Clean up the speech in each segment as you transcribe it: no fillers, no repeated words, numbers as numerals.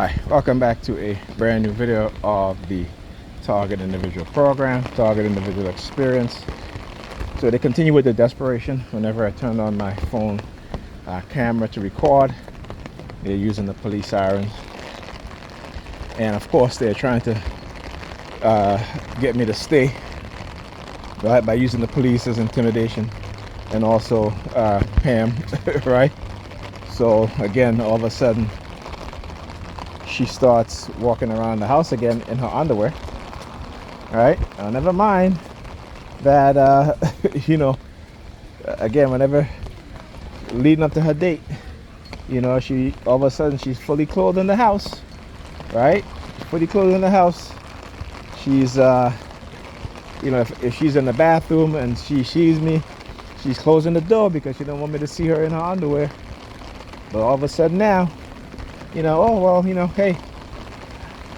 Hi, welcome back to a brand new video of the Target Individual program, Target Individual Experience. So they continue with the desperation. Whenever I turn on my phone camera to record, they're using the police sirens. And of course, they're trying to get me to stay, right, by using the police as intimidation and also Pam, right? So again, all of a sudden, she starts walking around the house again in her underwear. All right, never mind that, again, whenever leading up to her date, she all of a sudden she's fully clothed in the house, right? Fully clothed in the house. She's, if she's in the bathroom and she sees me, she's closing the door because she don't want me to see her in her underwear. But all of a sudden now, hey,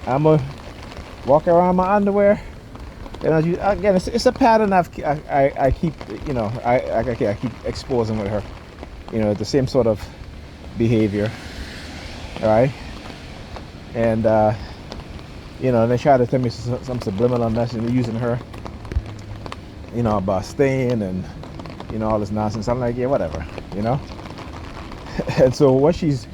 I'm gonna walk around my underwear. Again, it's a pattern I keep, I keep exposing with her. The same sort of behavior, all right? And they try to tell me some subliminal message using her, about staying and all this nonsense. I'm like, yeah, whatever, And so what she's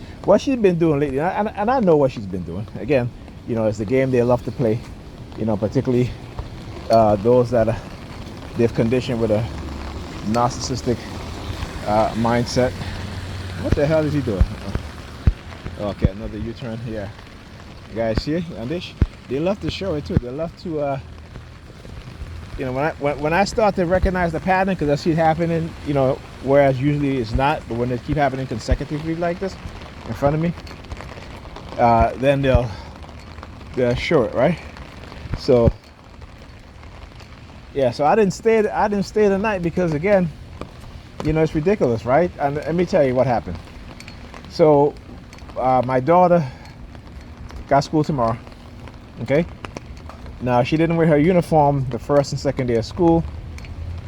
been doing lately, and I know what she's been doing. Again, it's the game they love to play. Particularly those that they've conditioned with a narcissistic mindset. What the hell is he doing? Okay, another U-turn here. You guys see it? And they love to show it too. They love to, when I start to recognize the pattern, because I see it happening, whereas usually it's not, but when it keep happening consecutively like this in front of me, then they'll show it, right? So yeah, so I didn't stay the night because, again, it's ridiculous, right? And let me tell you what happened. So my daughter got school tomorrow. Okay, now she didn't wear her uniform the first and second day of school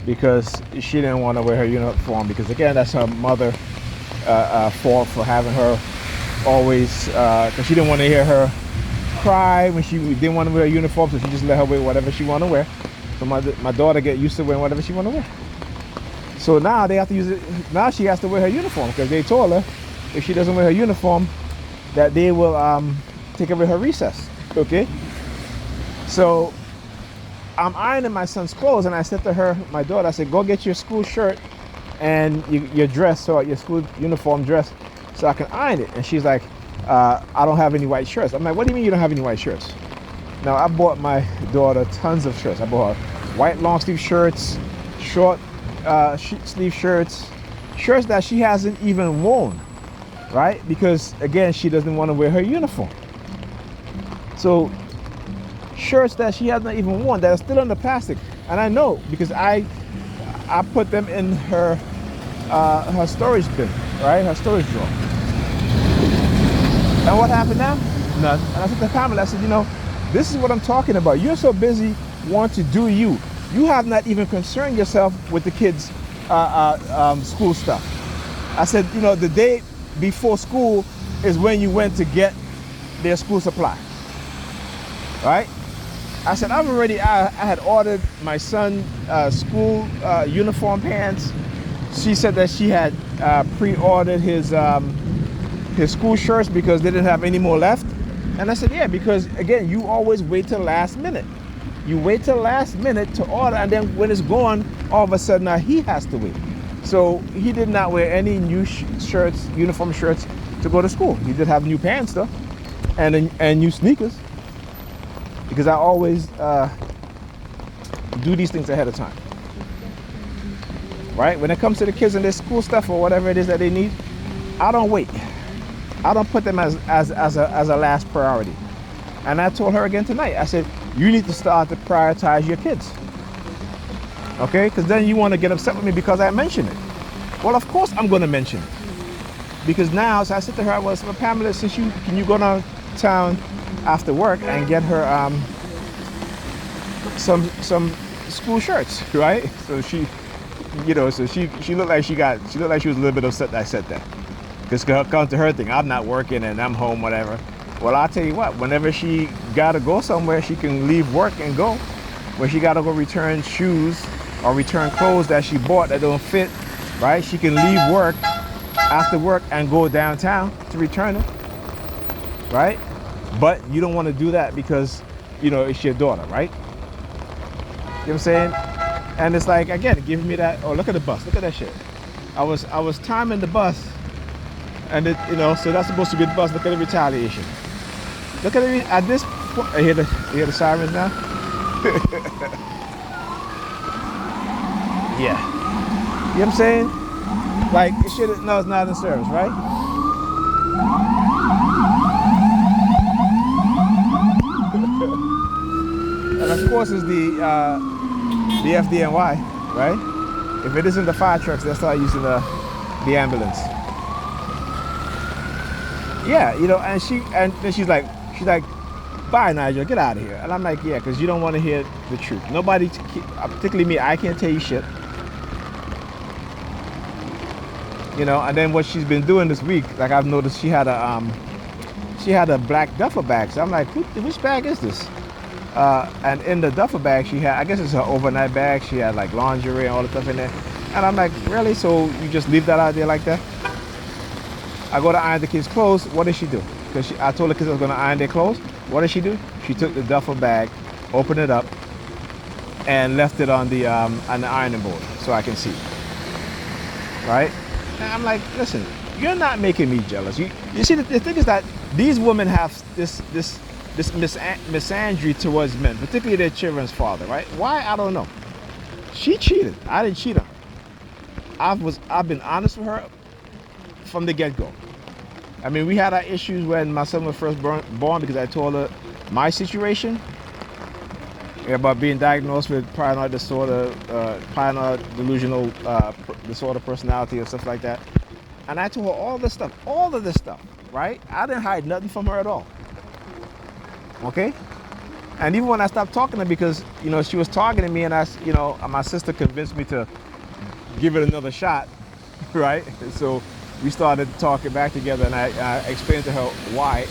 because she didn't want to wear her uniform, because again, that's her mother fault for having her always, because she didn't want to hear her cry when she didn't want to wear a uniform, so she just let her wear whatever she want to wear. So my daughter get used to wearing whatever she want to wear. So now they have to use it. Now she has to wear her uniform because they told her if she doesn't wear her uniform, that they will take away her recess. Okay. So I'm ironing my son's clothes, and I said to her, my daughter, I said, go get your school shirt and your dress, so your school uniform dress, so I can iron it. And she's like, I don't have any white shirts. I'm like, what do you mean you don't have any white shirts? Now, I bought my daughter tons of shirts. I bought her white long sleeve shirts, short sleeve shirts that she hasn't even worn, right? Because again, she doesn't want to wear her uniform. So shirts that she hasn't even worn that are still in the plastic, and I know because I put them in her storage bin, right? Her storage drawer. And what happened now? Nothing. And I said to Pamela, I said, this is what I'm talking about. You're so busy wanting to do you. You have not even concerned yourself with the kids' school stuff. I said, the day before school is when you went to get their school supply, right? I said, I had ordered my son school uniform pants. She said that she had pre-ordered his school shirts because they didn't have any more left. And I said, yeah, because again, you always wait till last minute. You wait till last minute to order, and then when it's gone, all of a sudden now he has to wait. So he did not wear any new shirts, uniform shirts, to go to school. He did have new pants though, and new sneakers, because I always do these things ahead of time. Right? When it comes to the kids and their school stuff or whatever it is that they need, I don't wait. I don't put them as a last priority. And I told her again tonight, I said, you need to start to prioritize your kids. Okay? Because then you want to get upset with me because I mentioned it. Well, of course I'm going to mention it. Because now, so I said to her, well, so Pamela, can you go downtown after work and get her some school shirts, right? So she looked like she was a little bit upset that I said that. Because come to her thing, I'm not working and I'm home, whatever. Well, I'll tell you what, whenever she got to go somewhere, she can leave work and go. When she got to go return shoes or return clothes that she bought that don't fit, right? She can leave work after work and go downtown to return them, right? But you don't want to do that because, it's your daughter, right? You know what I'm saying? And it's like, again, giving me that, oh, look at the bus, look at that shit. I was timing the bus, and so that's supposed to be the bus. Look at the retaliation. Look at it at this point. You hear the sirens now? Yeah. You know what I'm saying? Like, it should, no, it's not in service, right? And of course, it's the FDNY, right? If it isn't the fire trucks, they'll start using the ambulance. Yeah, and then she's like, bye, Nigel, get out of here. And I'm like, yeah, because you don't want to hear the truth. Nobody, particularly me, I can't tell you shit. And then what she's been doing this week, like I've noticed, she had a black duffel bag. So I'm like, which bag is this? And in the duffel bag, she had, I guess it's her overnight bag. She had like lingerie and all the stuff in there. And I'm like, really? So you just leave that out there like that? I go to iron the kids' clothes. What did she do? Because I told the kids I was going to iron their clothes. What did she do? She took the duffel bag, opened it up, and left it on the ironing board so I can see. Right? And I'm like, listen, you're not making me jealous. You see, the thing is that these women have this misandry towards men, particularly their children's father, right? Why? I don't know. She cheated. I didn't cheat on her. I've been honest with her from the get-go. I mean, we had our issues when my son was first born because I told her my situation about being diagnosed with paranoid disorder, paranoid delusional disorder personality and stuff like that. And I told her all of this stuff, right? I didn't hide nothing from her at all. Okay? And even when I stopped talking to her because, she was targeting me and my sister convinced me to give it another shot, right? And so we started talking back together and I explained to her why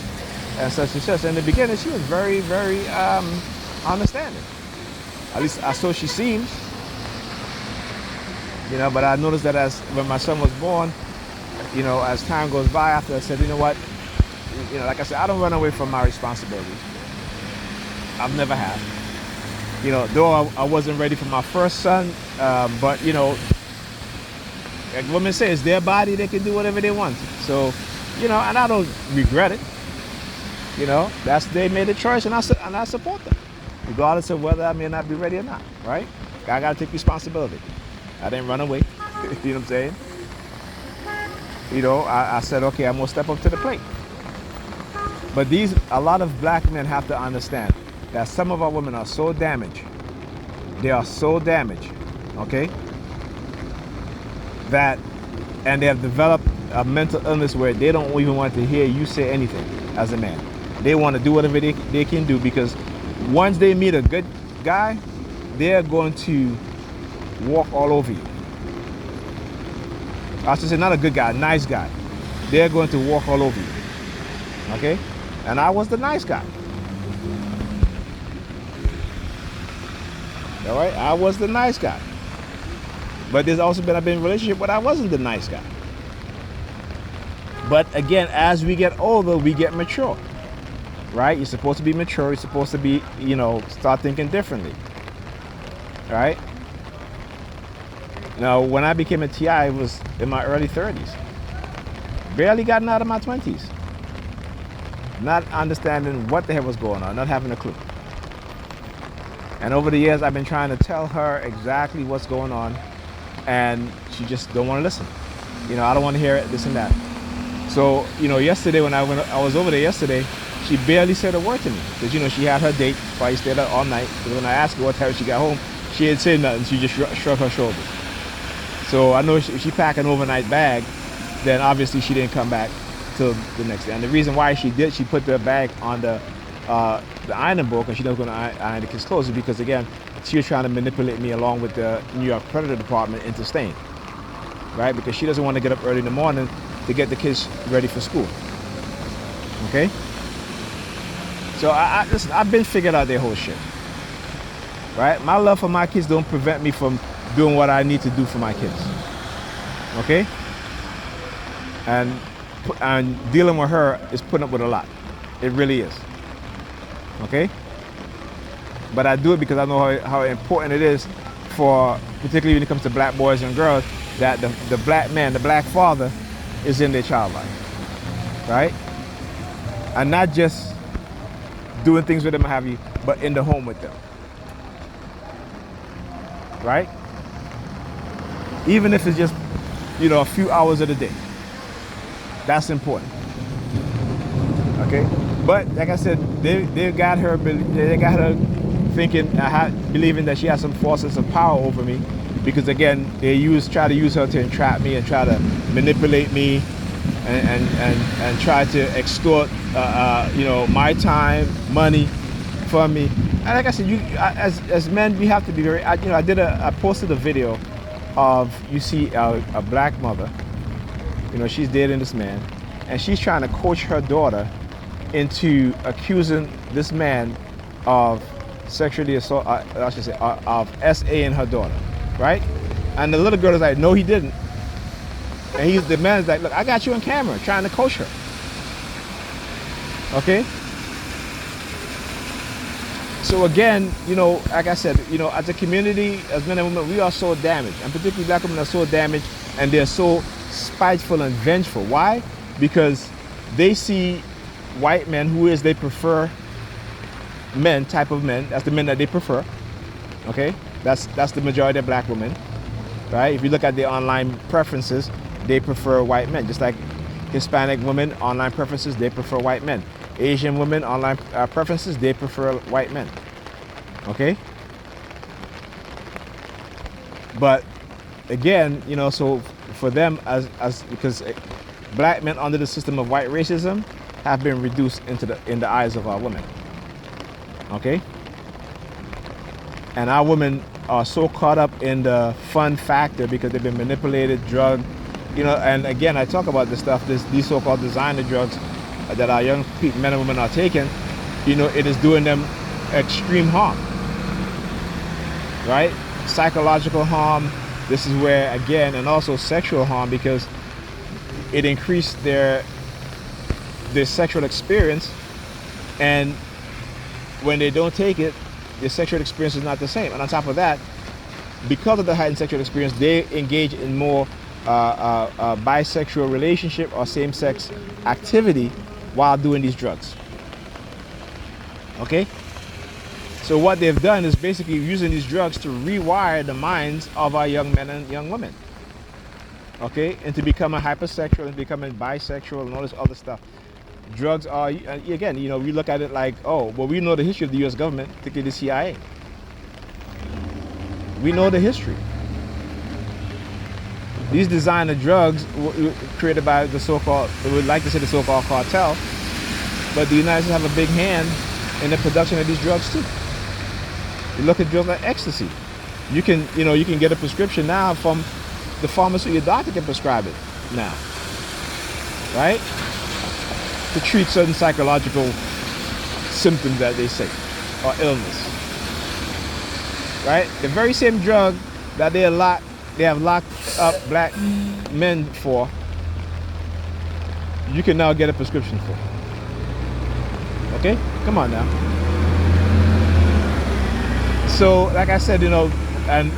and such and such. In the beginning, she was very, very understanding. At least so she seems. But I noticed that when my son was born, as time goes by after I said, you know what, like I said, I don't run away from my responsibilities. I've never have. Though I wasn't ready for my first son, but like women say, it's their body, they can do whatever they want. So, and I don't regret it. They made a choice and I support them. Regardless of whether I may not be ready or not, right? I gotta take responsibility. I didn't run away. You know what I'm saying? I said, okay, I'm gonna step up to the plate. But a lot of black men have to understand that some of our women are so damaged. They are so damaged, okay? And they have developed a mental illness where they don't even want to hear you say anything as a man. They want to do whatever they can do because once they meet a good guy, they're going to walk all over you. I should say not a good guy, a nice guy. They're going to walk all over you. Okay? And I was the nice guy. All right? I was the nice guy. But there's also I've been in a relationship where I wasn't the nice guy. But again, as we get older, we get mature. Right? You're supposed to be mature. You're supposed to be, start thinking differently. Right? Now, when I became a TI, it was in my early 30s. Barely gotten out of my 20s. Not understanding what the hell was going on, not having a clue. And over the years, I've been trying to tell her exactly what's going on, and she just don't want to listen. I don't want to hear it, this and that. So, yesterday when I was over there yesterday, she barely said a word to me because, she had her date, probably stayed out all night. Because when I asked her what time she got home, she didn't say nothing. She just shrugged her shoulders. So I know if she packed an overnight bag, then obviously she didn't come back till the next day. And the reason why she put the bag on the ironing board because she was going to iron the kids' clothes is because, again, she was trying to manipulate me along with the New York Predator Department into staying. Right? Because she doesn't want to get up early in the morning to get the kids ready for school. Okay? So listen, I've been figured out their whole shit. Right? My love for my kids don't prevent me from doing what I need to do for my kids. Okay? And dealing with her is putting up with a lot. It really is. Okay? But I do it because I know how important it is for, particularly when it comes to black boys and girls, that the black man, the black father is in their child life. Right? And not just doing things with them and have you, but in the home with them. Right? Even if it's just, a few hours of the day. That's important. Okay? But like I said, they got her thinking, believing that she has some forces of power over me, because again, they try to use her to entrap me and try to manipulate me and try to extort my time, money from me. And like I said, as men, we have to be very. I posted a video of a black mother. She's dating this man, and she's trying to coach her daughter into accusing this man of sexually assault. Of SA-ing her daughter, right? And the little girl is like, no, he didn't. And the man is like, look, I got you on camera trying to coach her. Okay? So again, like I said, as a community, as men and women, we are so damaged. And particularly black women are so damaged, and they're so spiteful and vengeful. Why? Because they see white men they prefer type of men. That's the men that they prefer. Okay? That's the majority of black women. Right? If you look at their online preferences, they prefer white men. Just like Hispanic women, online preferences, they prefer white men. Asian women, online preferences, they prefer white men. Okay? But again, so for them, because black men under the system of white racism have been reduced in the eyes of our women. Okay? And our women are so caught up in the fun factor because they've been manipulated, drugged, and again, I talk about this stuff, these so-called designer drugs that our young men and women are taking, it is doing them extreme harm, right? Psychological harm. This is where, again, and also sexual harm, because it increased their sexual experience, and when they don't take it, their sexual experience is not the same. And on top of that, because of the heightened sexual experience, they engage in more bisexual relationship or same-sex activity while doing these drugs. Okay? So what they've done is basically using these drugs to rewire the minds of our young men and young women. Okay? And to become a hypersexual and becoming bisexual and all this other stuff. Drugs are, again, we look at it like, we know the history of the U.S. government, particularly the CIA. We know the history. These designer drugs were created by the so-called, we would like to say the so-called cartel, but the United States have a big hand in the production of these drugs too. You look at drugs like ecstasy. You can get a prescription now from the pharmacy. Your doctor can prescribe it now, right? To treat certain psychological symptoms that they say, or illness, right? The very same drug that they have locked up black men for, you can now get a prescription for. Okay? Come on now. So, like I said, and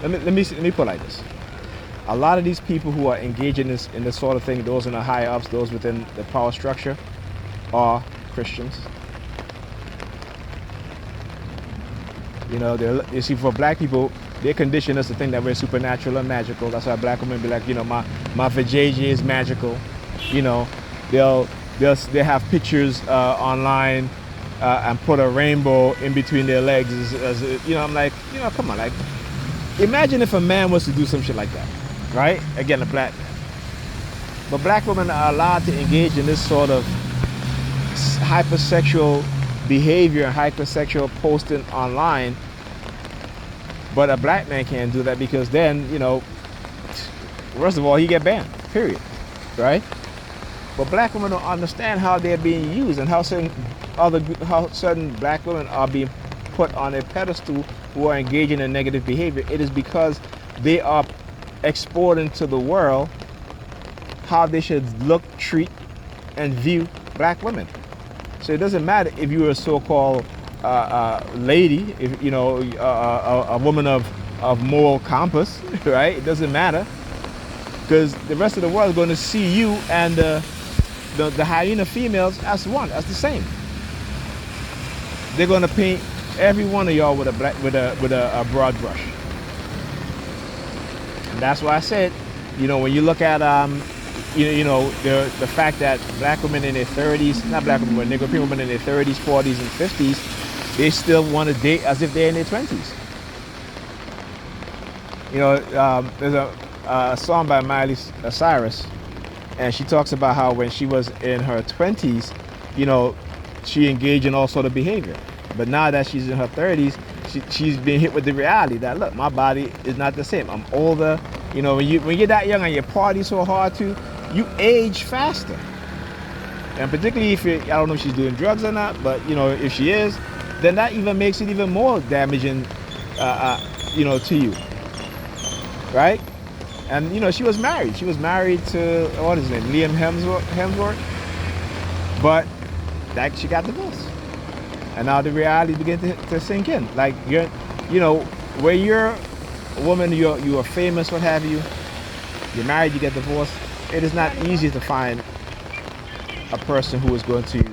let me put it like this. A lot of these people who are engaged in this sort of thing, those in the higher ups, those within the power structure, are Christians. You see, for black people, they condition us to think that we're supernatural and magical. That's why black women be like, my vajayjay is magical. They'll have pictures online and put a rainbow in between their legs. I'm like, come on, like, imagine if a man was to do some shit like that, right? Again, a black man. But black women are allowed to engage in this sort of hypersexual behavior and hypersexual posting online, but a black man can't do that, because then, first of all, he get banned, period, right? But black women don't understand how they're being used and how certain black women are being put on a pedestal who are engaging in negative behavior. It is because they are exporting to the world how they should look, treat, and view black women. So it doesn't matter if you're a so-called lady, if you know a woman of moral compass, right? It doesn't matter, because the rest of the world is going to see you and the hyena females as one, as the same. They're going to paint every one of y'all with a broad brush. And that's why I said, you know, when you look at the fact that black women in their 30s, not black women, but Negro women in their 30s, 40s, and 50s, they still want to date as if they're in their 20s. You know, there's a song by Miley Cyrus, and she talks about how when she was in her 20s, you know, she engaged in all sort of behavior. But now that she's in her 30s, she's been hit with the reality that, look, my body is not the same. I'm older. You know, when you're that young and you party so hard too, you age faster. And particularly if I don't know if she's doing drugs or not, but you know, if she is, then that even makes it even more damaging, you know, to you, right? And you know, she was married. She was married to, what is his name, Liam Hemsworth. But that she got divorced, and now the reality began to sink in. Like you know, where you're a woman, you're famous, what have you. You're married, you get divorced. It is not easy to find a person who is going to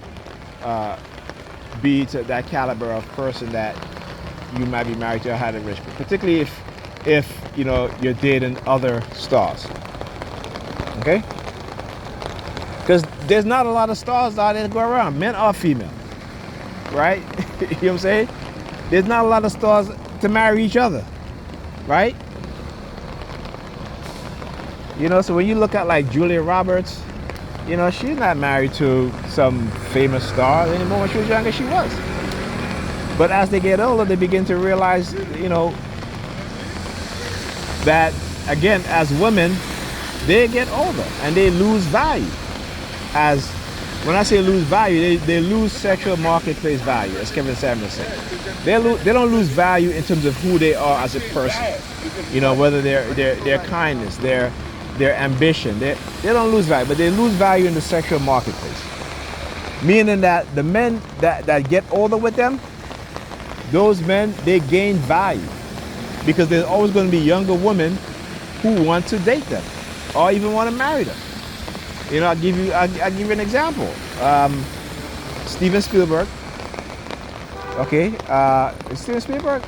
be to that caliber of person that you might be married to or had a rich, particularly if you know you're dating other stars. Okay? Because there's not a lot of stars out there to go around, men or female, right? You know what I'm saying? There's not a lot of stars to marry each other, right? You know, so when you look at like Julia Roberts, you know, she's not married to some famous star anymore. When she was younger, she was. But as they get older, they begin to realize, you know, that again, as women, they get older and they lose value. As when I say lose value, they lose sexual marketplace value, as Kevin Samuels said. They don't lose value in terms of who they are as a person. You know, whether their kindness, their ambition, they don't lose value, but they lose value in the sexual marketplace. Meaning that the men that get older with them, those men, they gain value, because there's always going to be younger women who want to date them or even want to marry them. You know, I'll give you an example. Steven Spielberg. Okay, Steven Spielberg?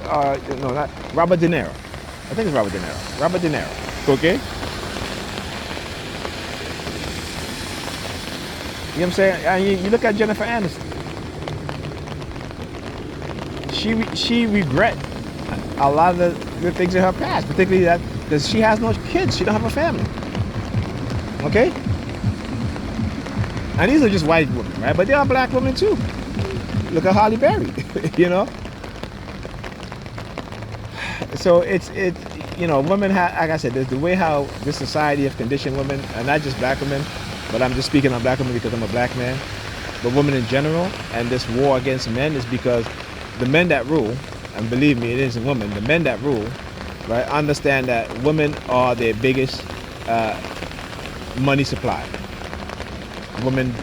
No, not Robert De Niro. I think it's Robert De Niro. Robert De Niro. Okay. You know what I'm saying? And you look at Jennifer Aniston. She regret a lot of the things in her past, particularly that because she has no kids. She don't have a family. Okay. And these are just white women, right? But there are black women too. Look at Halle Berry, you know? So it's you know, women have, like I said, there's the way how this society have conditioned women, and not just black women, but I'm just speaking on black women because I'm a black man, but women in general. And this war against men is because the men that rule, and believe me, it isn't women, the men that rule, right, understand that women are their biggest money supply. Women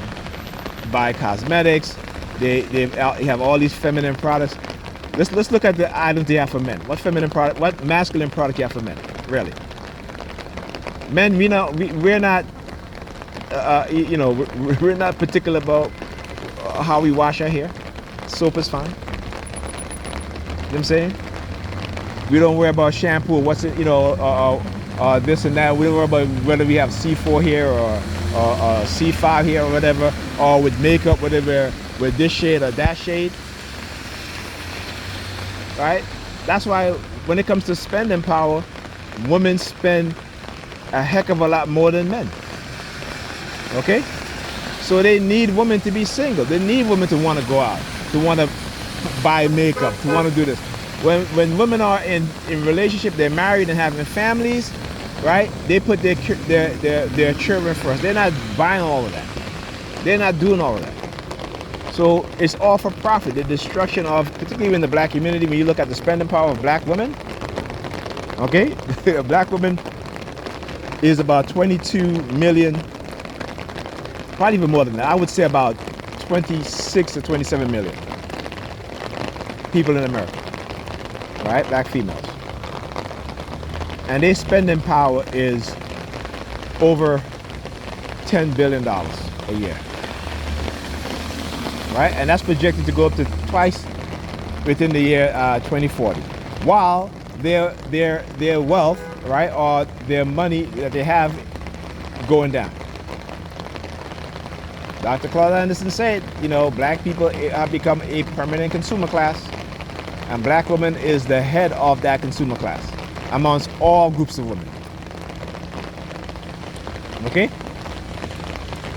buy cosmetics. They have all these feminine products. Let's look at the items they have for men. What feminine product? What masculine product you have for men? Really? Men, we're not. You know, we're not particular about how we wash our hair. Soap is fine. You know what I'm saying? We don't worry about shampoo. What's it? You know, this and that. We don't worry about whether we have C4 hair or C5 here or whatever, or with makeup, whatever, with this shade or that shade, right? That's why when it comes to spending power, women spend a heck of a lot more than men. Okay? So they need women to be single. They need women to want to go out, to want to buy makeup, to want to do this. When women are in relationship, they're married and having families, right? They put their children first. They're not buying all of that. They're not doing all of that. So it's all for profit. The destruction of, particularly in the black community, when you look at the spending power of black women, okay, a black woman is about 22 million, probably even more than that. I would say about 26 to 27 million people in America, right? Black females. And their spending power is over $10 billion a year, right? And that's projected to go up to twice within the year 2040. While their wealth, right, or their money that they have going down. Dr. Claude Anderson said, you know, black people have become a permanent consumer class, and black women is the head of that consumer class amongst all groups of women. Okay?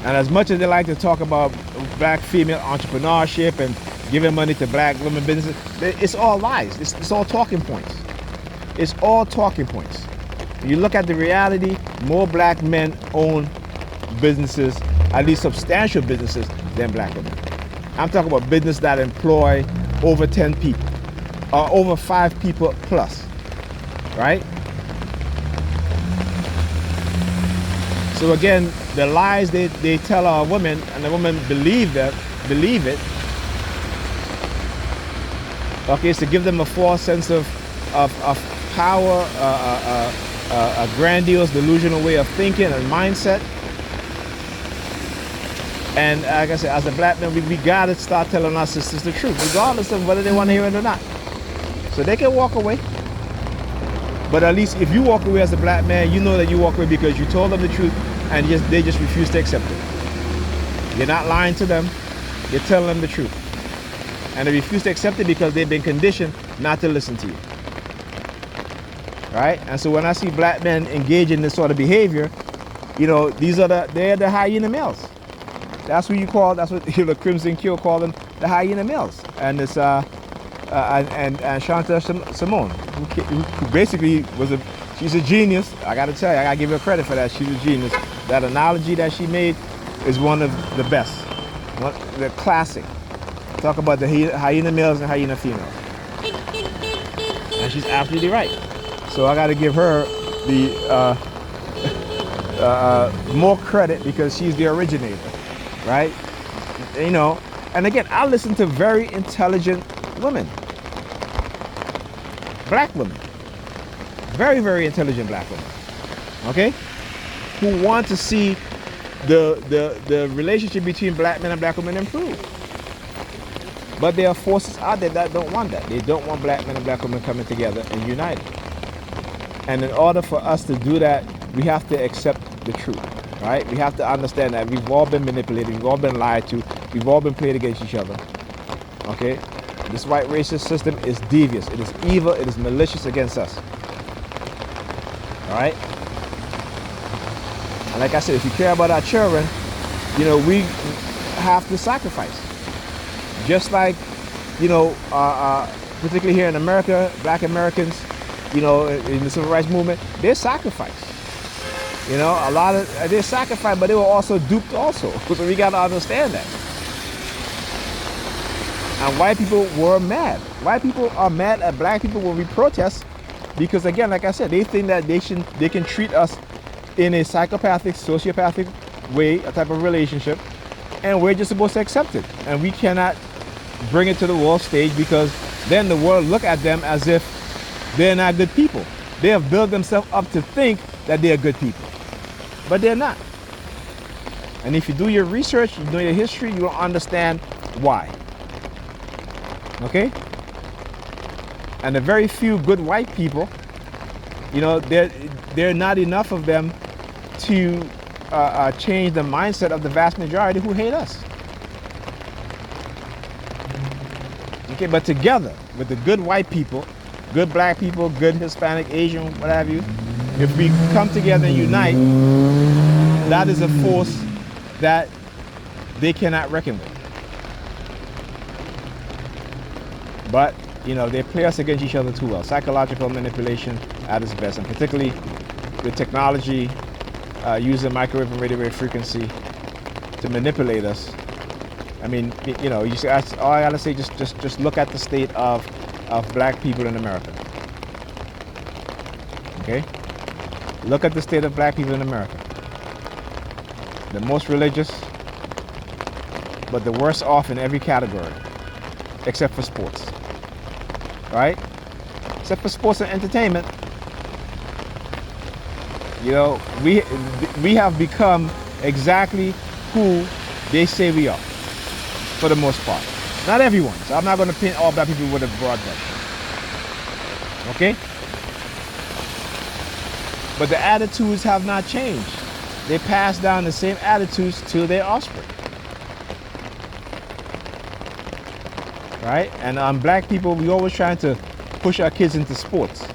And as much as they like to talk about black female entrepreneurship and giving money to black women businesses, it's all lies. It's all talking points. It's all talking points. When you look at the reality, more black men own businesses, at least substantial businesses, than black women. I'm talking about business that employ over 10 people, or over 5 people plus, right? So again, the lies they tell our women, and the women believe it, okay, it's to give them a false sense of power, a grandiose, delusional way of thinking and mindset. And like I said, as a black man, we gotta start telling our sisters the truth, regardless of whether they want to hear it or not. So they can walk away. But at least if you walk away as a black man, you know that you walk away because you told them the truth and they just refuse to accept it. You're not lying to them, you're telling them the truth. And they refuse to accept it because they've been conditioned not to listen to you. Right? And so when I see black men engage in this sort of behavior, you know, they're the hyena males. That's what the Crimson Kill call them, the hyena males. And it's and Shanta Simone, who basically she's a genius. I gotta tell you, I gotta give her credit for that. She's a genius. That analogy that she made is one of the best, the classic. Talk about the hyena males and hyena females. And she's absolutely right. So I gotta give her the more credit because she's the originator, right? You know, and again, I listen to very intelligent women, black women, very, very intelligent black women, okay, who want to see the relationship between black men and black women improve. But there are forces out there that don't want that. They don't want black men and black women coming together and united. And in order for us to do that, we have to accept the truth, right? We have to understand that we've all been manipulated, we've all been lied to, we've all been played against each other, okay? This white racist system is devious, it is evil, it is malicious against us, all right? And like I said, if you care about our children, you know, we have to sacrifice. Just like, you know, particularly here in America, black Americans, you know, in the civil rights movement, they sacrificed. You know, a lot of, they sacrificed, but they were also duped also. So we got to understand that. And white people were mad. White people are mad at black people when we protest because, again, like I said, they think that they can treat us in a psychopathic, sociopathic way, a type of relationship, and we're just supposed to accept it. And we cannot bring it to the world stage because then the world look at them as if they're not good people. They have built themselves up to think that they're good people, but they're not. And if you do your research, you know your history, you will understand why. Okay? And the very few good white people, you know, there are not enough of them to change the mindset of the vast majority who hate us. Okay, but together with the good white people, good black people, good Hispanic, Asian, what have you, if we come together and unite, that is a force that they cannot reckon with. But, you know, they play us against each other too well. Psychological manipulation at its best, and particularly with technology, using microwave and radio wave frequency, to manipulate us. I mean, you know, all I gotta say, just look at the state of black people in America. Okay? Look at the state of black people in America. The most religious, but the worst off in every category, except for sports. Right? Except for sports and entertainment. You know, we have become exactly who they say we are, for the most part. Not everyone. So I'm not going to paint all black people with a broad brush. Okay? But the attitudes have not changed. They pass down the same attitudes to their offspring. Right? And black people, we always trying to push our kids into sports.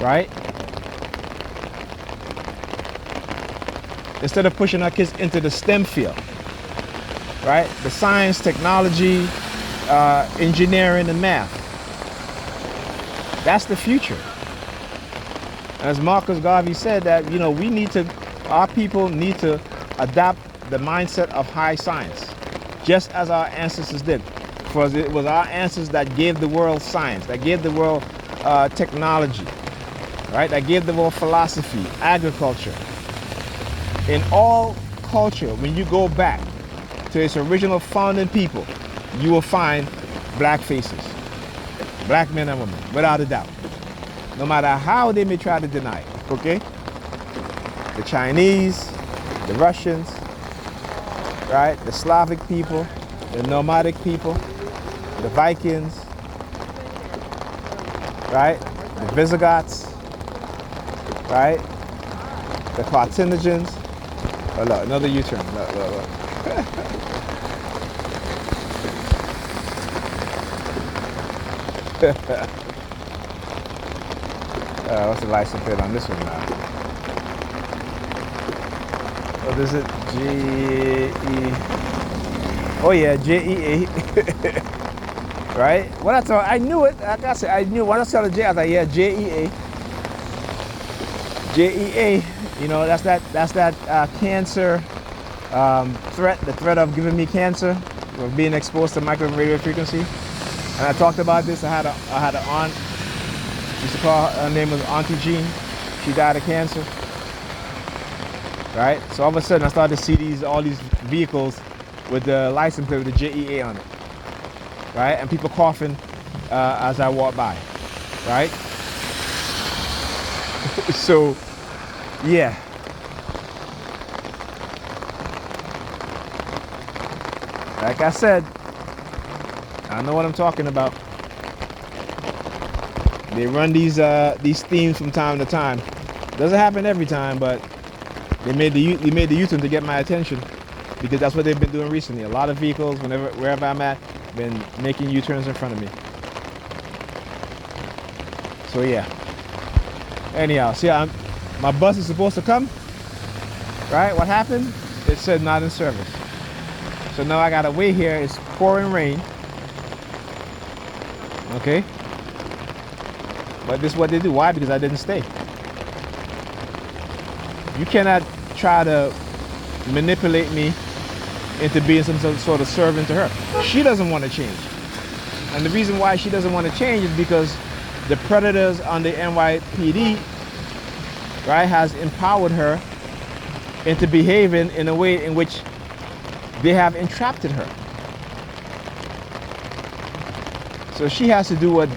Right? Instead of pushing our kids into the STEM field. Right? The science, technology, engineering, and math. That's the future. As Marcus Garvey said, that, you know, our people need to adopt the mindset of high science, just as our ancestors did. For it was our ancestors that gave the world science, that gave the world technology, right? That gave the world philosophy, agriculture. In all culture, when you go back to its original founding people, you will find black faces, black men and women, without a doubt. No matter how they may try to deny it, okay? The Chinese, the Russians, right? The Slavic people, the nomadic people, the Vikings, right? The Visigoths, right? The Carthaginians. Oh, look, another U-turn. Look, look, look. What's the license plate on this one now? What is it? J-E... Oh yeah, J-E-A. Right? When I thought, I knew it. Like I said, I knew. When I saw the J, I thought, yeah, J-E-A. J-E-A. You know, that's that cancer threat, the threat of giving me cancer, of being exposed to microwave radio frequency. And I talked about this. I had an aunt. Used to call her name was Auntie Jean. She died of cancer. Right? So all of a sudden I started to see all these vehicles with the license plate with the JEA on it. Right? And people coughing as I walk by. Right? So, yeah. Like I said, I know what I'm talking about. They run these themes from time to time. Doesn't happen every time, but they made the U-turn to get my attention, because that's what they've been doing recently. A lot of vehicles, wherever I'm at, been making U-turns in front of me. So yeah. Anyhow, see, my bus is supposed to come. Right? What happened? It said not in service. So now I gotta wait here. It's pouring rain. Okay. But this is what they do. Why? Because I didn't stay. You cannot try to manipulate me into being some sort of servant to her. She doesn't want to change. And the reason why she doesn't want to change is because the predators on the NYPD, right, has empowered her into behaving in a way in which they have entrapped her. So she has to do what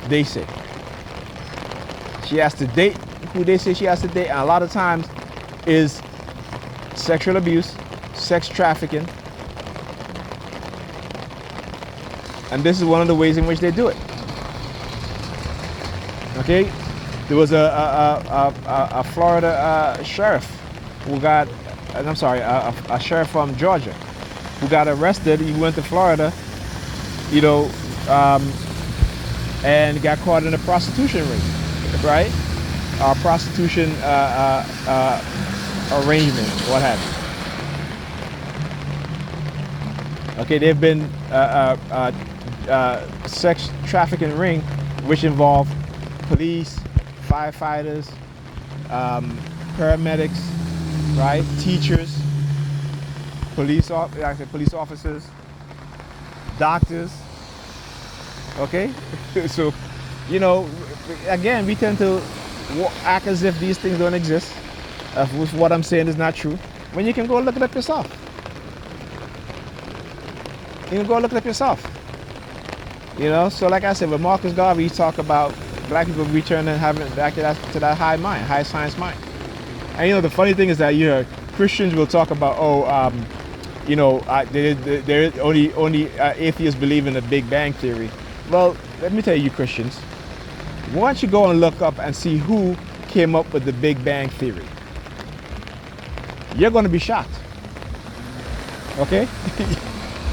they say. She has to date who they say she has to date, and a lot of times is sexual abuse, sex trafficking, and this is one of the ways in which they do it. Okay, there was a Florida sheriff who got, I'm sorry, a sheriff from Georgia who got arrested. He went to Florida, you know, and got caught in a prostitution ring. Right? Prostitution arrangement, what have you. Okay, they've been sex trafficking ring, which involve police, firefighters, paramedics, right? Teachers, like I said, police officers, doctors. Okay, so you know, again, we tend to act as if these things don't exist. If what I'm saying is not true, when you can go look it up yourself. You can go look it up yourself. You know, so like I said, with Marcus Garvey, he talked about black people returning having back to that high mind, high science mind. And you know, the funny thing is that Christians will talk about, you know, there only atheists believe in the Big Bang theory. Well, let me tell you, Christians, why don't you go and look up and see who came up with the Big Bang theory? You're going to be shocked. Okay?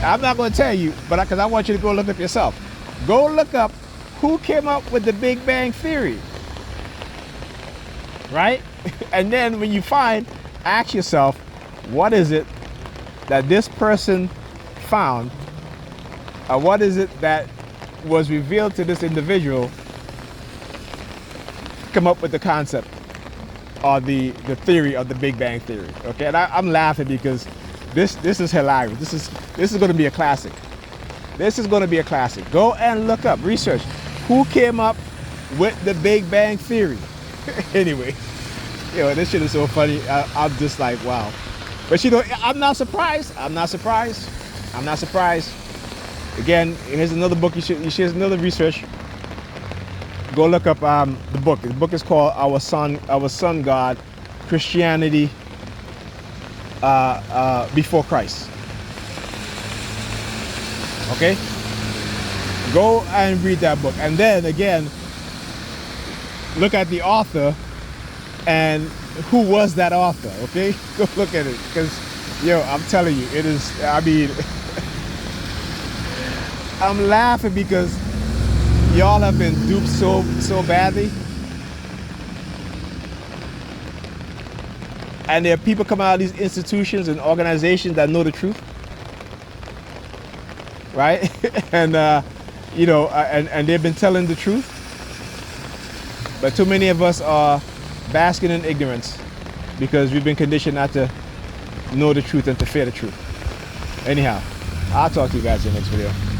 I'm not going to tell you, but because I want you to go look up yourself. Go look up who came up with the Big Bang theory. Right? And then when you find, ask yourself, what is it that this person found? Or what is it that was revealed to this individual come up with the concept or the theory of the Big Bang theory? Okay, and I'm laughing because this is hilarious. This is going to be a classic. This is going to be a classic. Go and look up, research who came up with the Big Bang theory. Anyway, you know, this shit is so funny. I'm just like, wow. But you know, I'm not surprised. I'm not surprised. I'm not surprised. Again, here's another book. Here's another research. Go look up the book. The book is called Our Sun God, Christianity Before Christ. Okay? Go and read that book. And then again, look at the author and who was that author, okay? Go look at it. Because, yo, I'm telling you, it is, I mean, I'm laughing because y'all have been duped so badly. And there are people coming out of these institutions and organizations that know the truth. Right? And, you know, and they've been telling the truth. But too many of us are basking in ignorance because we've been conditioned not to know the truth and to fear the truth. Anyhow, I'll talk to you guys in the next video.